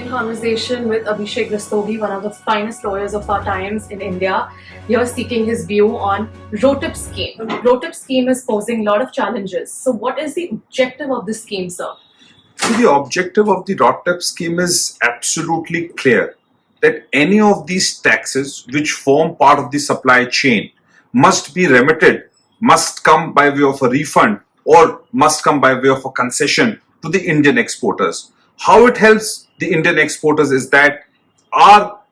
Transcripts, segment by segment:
in conversation with Abhishek Rastogi, one of the finest lawyers of our times in India. You're seeking his view on RoDTeP scheme. RoDTeP scheme is posing a lot of challenges. So what is the objective of this scheme, sir? The objective of the RoDTeP scheme is absolutely clear, that any of these taxes which form part of the supply chain must be remitted, must come by way of a refund or must come by way of a concession to the Indian exporters. How it helps the Indian exporters is that our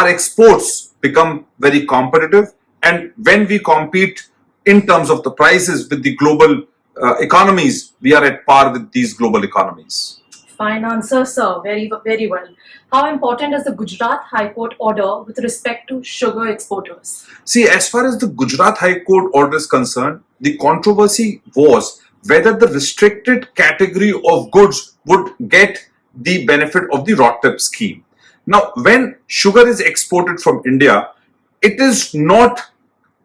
exports become very competitive, and when we compete in terms of the prices with the global economies, we are at par with these global economies. Fine answer, sir. Very well. How important is the Gujarat High Court order with respect to sugar exporters? See, as far as the Gujarat High Court order is concerned, the controversy was whether the restricted category of goods would get the benefit of the RoDTeP scheme. Now, when sugar is exported from India, it is not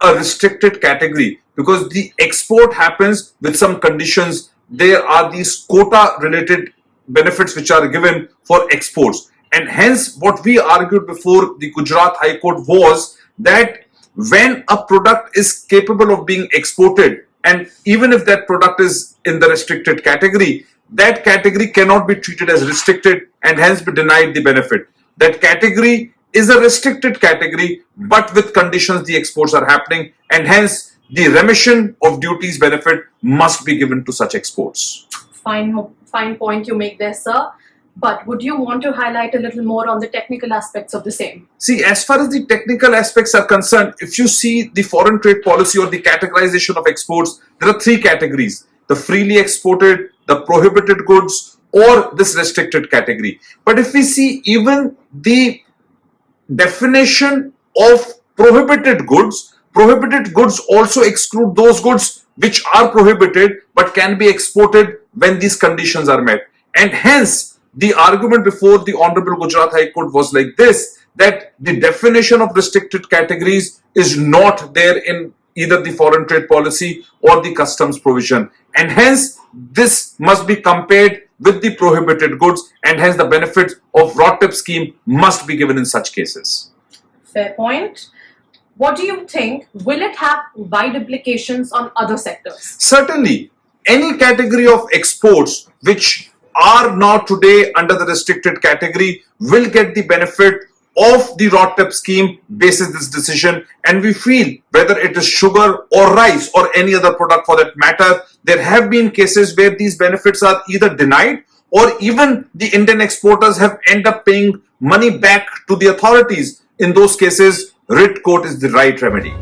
a restricted category because the export happens with some conditions. There are these quota related benefits which are given for exports, and hence what we argued before the Gujarat High Court was that when a product is capable of being exported, and even if that product is in the restricted category, that category cannot be treated as restricted and hence be denied the benefit. That category is a restricted category, but with conditions the exports are happening, and hence the remission of duties benefit must be given to such exports. Fine point you make there, sir. But would you want to highlight a little more on the technical aspects of the same? See, as far as the technical aspects are concerned, if you see the foreign trade policy or the categorization of exports, there are three categories: the freely exported, the prohibited goods, or this restricted category. But if we see even the definition of prohibited goods also exclude those goods which are prohibited but can be exported when these conditions are met. And hence, the argument before the Honorable Gujarat High Court was like this, that the definition of restricted categories is not there in either the foreign trade policy or the customs provision. And hence, this must be compared with the prohibited goods, and hence the benefits of RoDTeP scheme must be given in such cases. Fair point. What do you think? Will it have wide implications on other sectors? Certainly, any category of exports which are now today under the restricted category will get the benefit of the RoDTeP scheme basis this decision. And we feel whether it is sugar or rice or any other product for that matter, there have been cases where these benefits are either denied or even the Indian exporters have ended up paying money back to the authorities. In those cases, writ court is the right remedy.